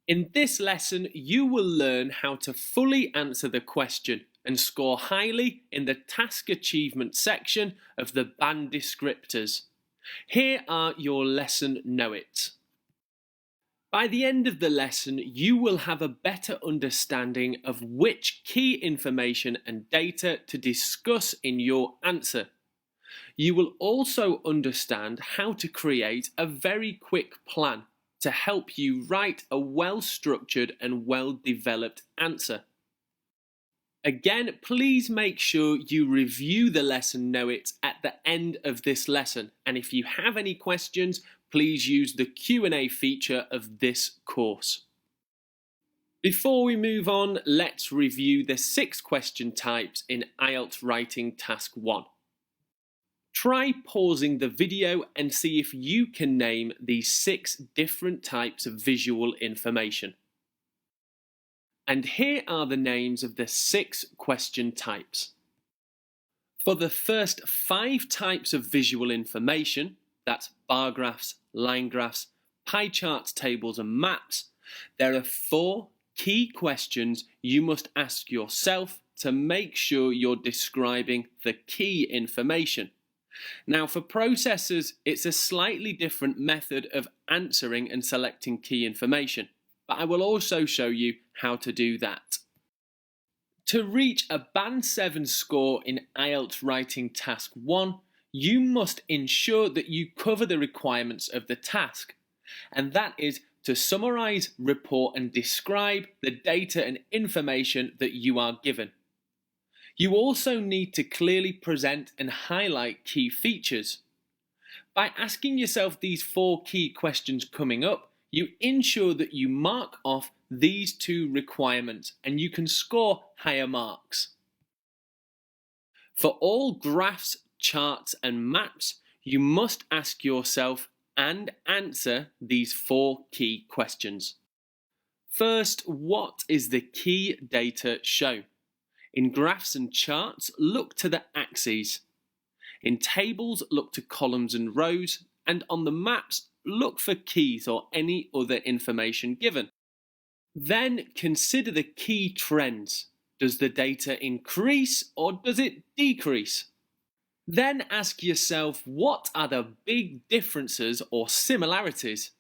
In this lesson, you will learn how to fully answer the question and score highly in the task achievement section of the band descriptors. Here are your lesson know-its. By the end of the lesson, you will have a better understanding of which key information and data to discuss in your answer. You will also understand how to create a very quick plan to help you write a well-structured and well-developed answer. Again, please make sure you review the lesson know-its at the end of this lesson, and if you have any questions, please use the Q&A feature of this course. Before we move on, let's review the 6 question types in IELTS Writing Task 1. Try pausing the video and see if you can name these 6 different types of visual information. And here are the names of the 6 question types. For the first 5 types of visual information, that's bar graphs, line graphs, pie charts, tables and maps, there are 4 key questions you must ask yourself to make sure you're describing the key information. Now, for processors, it's a slightly different method of answering and selecting key information, but I will also show you how to do that. To reach a Band 7 score in IELTS Writing Task 1, you must ensure that you cover the requirements of the task, and that is to summarize, report and describe the data and information that you are given. You also need to clearly present and highlight key features. By asking yourself these 4 key questions coming up, you ensure that you mark off these 2 requirements and you can score higher marks. For all graphs, charts and maps, you must ask yourself and answer these 4 key questions. First, what is the key data shown? In graphs and charts, look to the axes. In tables, look to columns and rows, and on the maps, look for keys or any other information given. Then consider the key trends. Does the data increase or does it decrease? Then ask yourself, what are the big differences or similarities?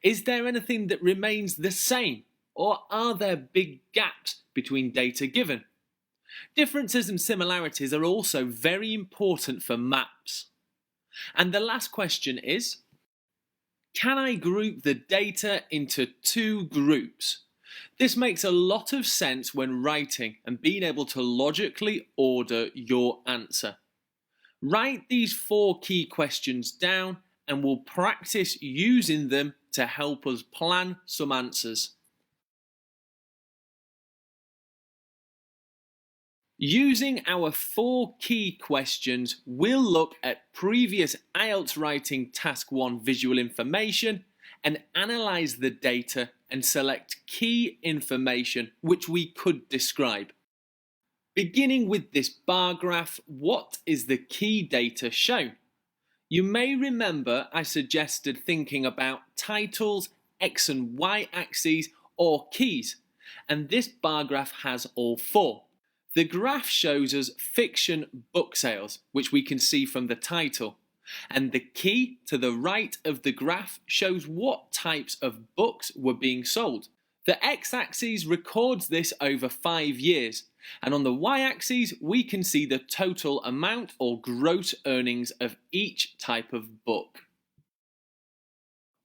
Is there anything that remains the same, or are there big gaps between data given? Differences and similarities are also very important for maps. And the last question is, can I group the data into 2 groups? This makes a lot of sense when writing and being able to logically order your answer. Write these 4 key questions down and we'll practice using them to help us plan some answers. Using our 4 key questions, we'll look at previous IELTS Writing Task 1 visual information and analyse the data and select key information which we could describe. Beginning with this bar graph, what is the key data shown? You may remember I suggested thinking about titles, X and Y axes or keys, and this bar graph has all 4. The graph shows us fiction book sales, which we can see from the title, and the key to the right of the graph shows what types of books were being sold. The x-axis records this over 5 years, and on the y-axis we can see the total amount or gross earnings of each type of book.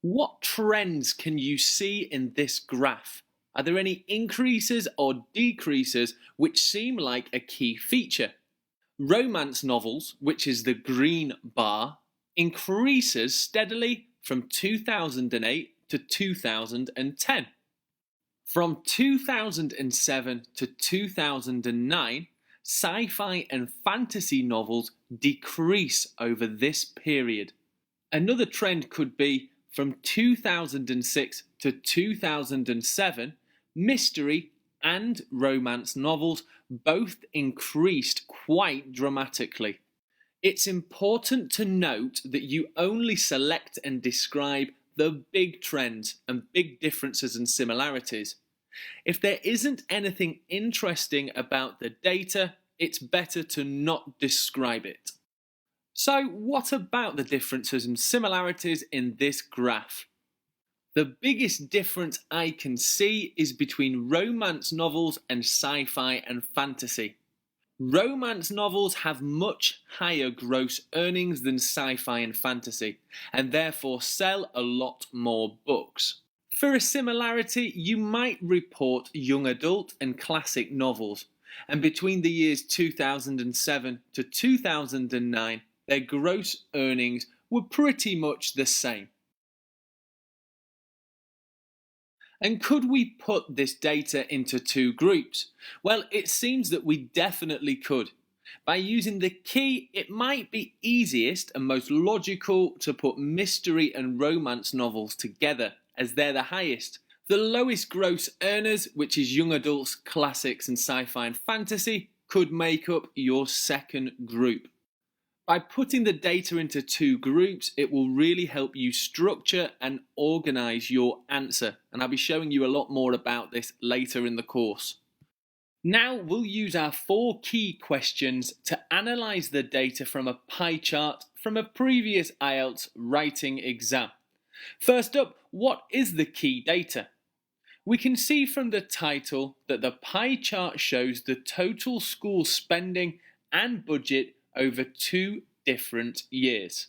What trends can you see in this graph? Are there any increases or decreases which seem like a key feature? Romance novels, which is the green bar, increases steadily from 2008 to 2010. From 2007 to 2009, sci-fi and fantasy novels decrease over this period. Another trend could be from 2006 to 2007, mystery and romance novels both increased quite dramatically. It's important to note that you only select and describe the big trends and big differences and similarities. If there isn't anything interesting about the data, it's better to not describe it. So, what about the differences and similarities in this graph? The biggest difference I can see is between romance novels and sci-fi and fantasy. Romance novels have much higher gross earnings than sci-fi and fantasy, and therefore sell a lot more books. For a similarity, you might report young adult and classic novels, and between the years 2007 to 2009, their gross earnings were pretty much the same. And could we put this data into two groups? Well, it seems that we definitely could. By using the key, it might be easiest and most logical to put mystery and romance novels together, as they're the highest. The lowest gross earners, which is young adults, classics and sci-fi and fantasy, could make up your second group. By putting the data into two groups, it will really help you structure and organize your answer, and I'll be showing you a lot more about this later in the course. Now we'll use our 4 key questions to analyze the data from a pie chart from a previous IELTS writing exam. First up, what is the key data? We can see from the title that the pie chart shows the total school spending and budget over 2 different years.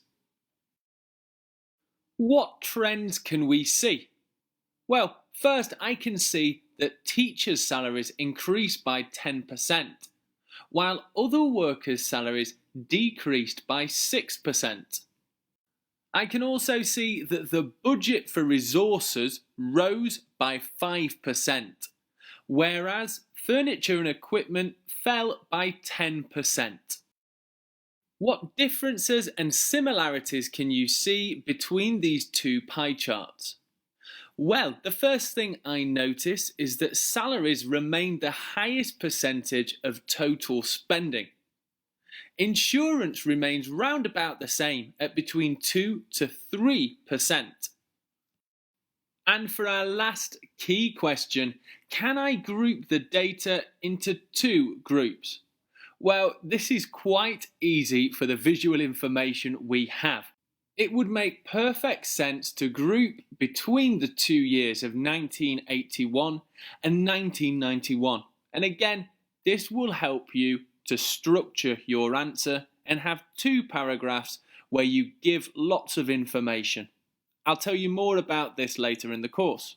What trends can we see? Well, first I can see that teachers' salaries increased by 10%, while other workers' salaries decreased by 6%. I can also see that the budget for resources rose by 5%, whereas furniture and equipment fell by 10%. What differences and similarities can you see between these two pie charts? Well, the first thing I notice is that salaries remain the highest percentage of total spending. Insurance remains round about the same at between 2 to 3%. And for our last key question, can I group the data into 2 groups? Well, this is quite easy for the visual information we have. It would make perfect sense to group between the 2 years of 1981 and 1991. And again, this will help you to structure your answer and have 2 paragraphs where you give lots of information. I'll tell you more about this later in the course.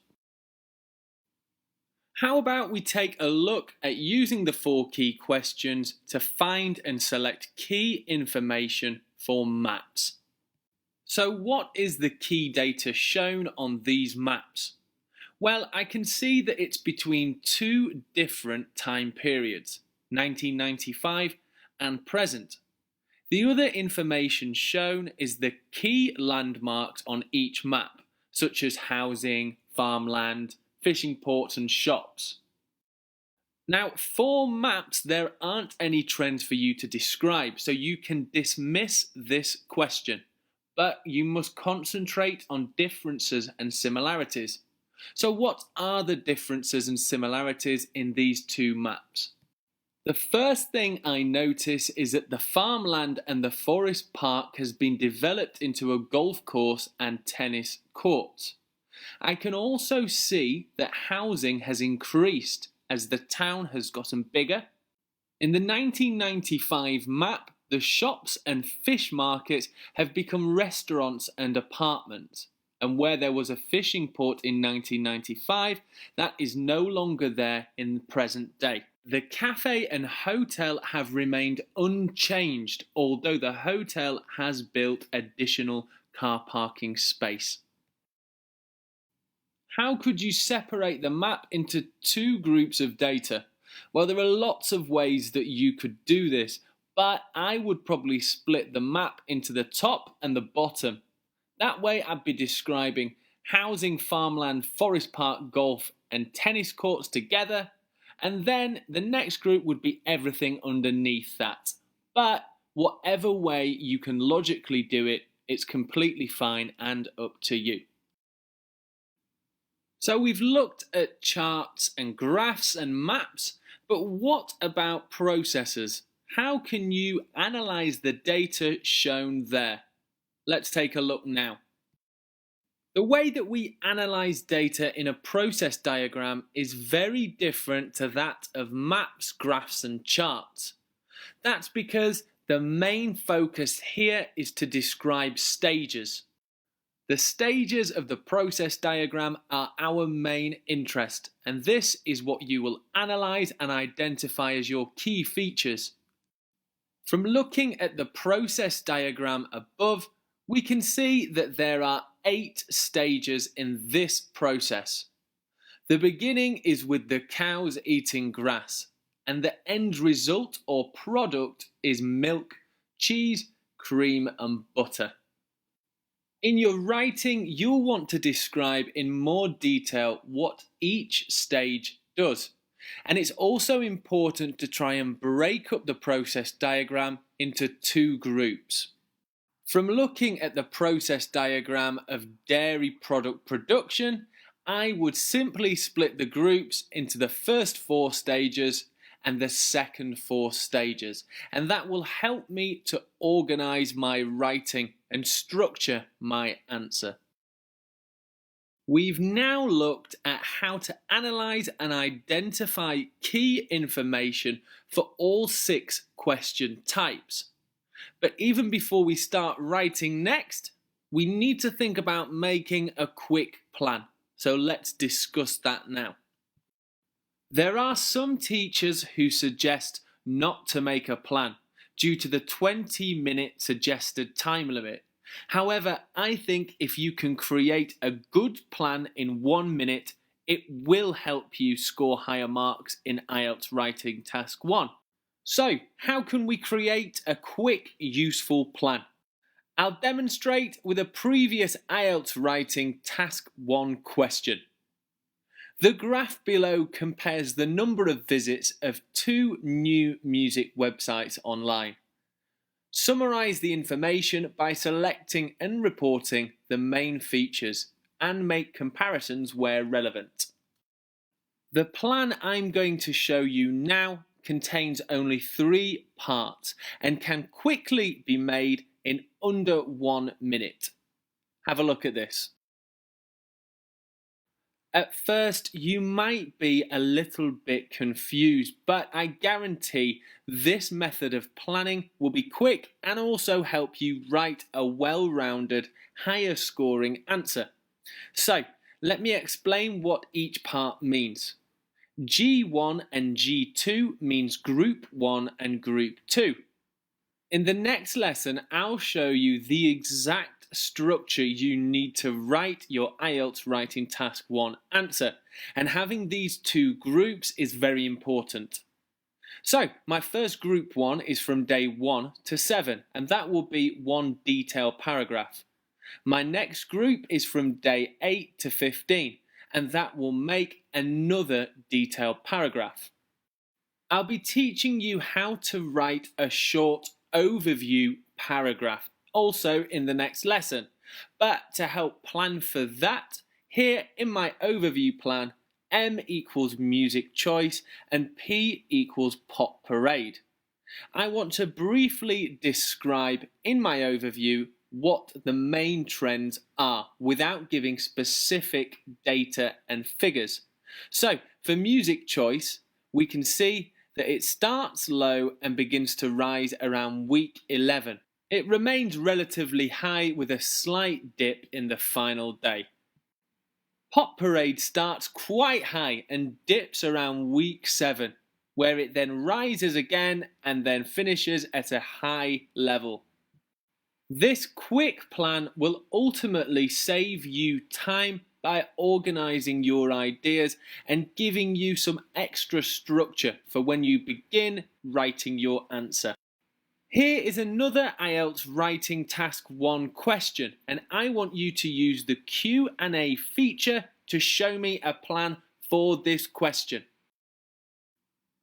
How about we take a look at using the 4 key questions to find and select key information for maps. So what is the key data shown on these maps? Well, I can see that it's between 2 different time periods, 1995 and present. The other information shown is the key landmarks on each map, such as housing, farmland, fishing ports and shops. Now, for maps, there aren't any trends for you to describe, so you can dismiss this question, but you must concentrate on differences and similarities. So what are the differences and similarities in these 2 maps? The first thing I notice is that the farmland and the forest park has been developed into a golf course and tennis courts. I can also see that housing has increased as the town has gotten bigger. In the 1995 map, the shops and fish markets have become restaurants and apartments. And where there was a fishing port in 1995, that is no longer there in the present day. The cafe and hotel have remained unchanged, although the hotel has built additional car parking space. How could you separate the map into 2 groups of data? Well, there are lots of ways that you could do this, but I would probably split the map into the top and the bottom. That way I'd be describing housing, farmland, forest park, golf and tennis courts together, and then the next group would be everything underneath that. But whatever way you can logically do it, it's completely fine and up to you. So we've looked at charts and graphs and maps, but what about processes? How can you analyze the data shown there? Let's take a look now. The way that we analyze data in a process diagram is very different to that of maps, graphs and charts. That's because the main focus here is to describe stages. The stages of the process diagram are our main interest, and this is what you will analyze and identify as your key features. From looking at the process diagram above, we can see that there are 8 stages in this process. The beginning is with the cows eating grass, and the end result or product is milk, cheese, cream and butter. In your writing, you'll want to describe in more detail what each stage does. And it's also important to try and break up the process diagram into 2 groups. From looking at the process diagram of dairy product production, I would simply split the groups into the first 4 stages and the second 4 stages, and that will help me to organize my writing and structure my answer. We've now looked at how to analyze and identify key information for all 6 question types. But even before we start writing next, we need to think about making a quick plan. So let's discuss that now. There are some teachers who suggest not to make a plan due to the 20-minute suggested time limit. However, I think if you can create a good plan in 1 minute, it will help you score higher marks in IELTS Writing Task 1. So, how can we create a quick, useful plan? I'll demonstrate with a previous IELTS Writing Task 1 question. The graph below compares the number of visits of 2 new music websites online. Summarize the information by selecting and reporting the main features and make comparisons where relevant. The plan I'm going to show you now contains only 3 parts and can quickly be made in under 1 minute. Have a look at this. At first, you might be a little bit confused, but I guarantee this method of planning will be quick and also help you write a well-rounded, higher scoring answer. So, let me explain what each part means. G1 and G2 means Group 1 and Group 2. In the next lesson, I'll show you the exact structure you need to write your IELTS Writing Task 1 answer, and having these 2 groups is very important. So, my first Group 1 is from day 1 to 7, and that will be 1 detailed paragraph. My next group is from day 8 to 15, and that will make another detailed paragraph. I'll be teaching you how to write a short overview paragraph also in the next lesson. But to help plan for that, here in my overview plan, M equals music choice and P equals pop parade. I want to briefly describe in my overview what the main trends are without giving specific data and figures. So for music choice, we can see that it starts low and begins to rise around week 11. It remains relatively high with a slight dip in the final day. Pop Parade starts quite high and dips around week 7, where it then rises again and then finishes at a high level. This quick plan will ultimately save you time by organising your ideas and giving you some extra structure for when you begin writing your answer. Here is another IELTS Writing Task 1 question, and I want you to use the Q&A feature to show me a plan for this question.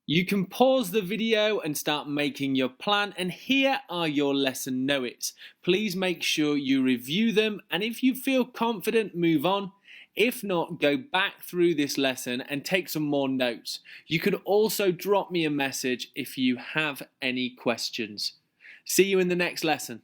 You can pause the video and start making your plan, and here are your lesson notes. Please make sure you review them, and if you feel confident, move on. If not, go back through this lesson and take some more notes. You can also drop me a message if you have any questions. See you in the next lesson.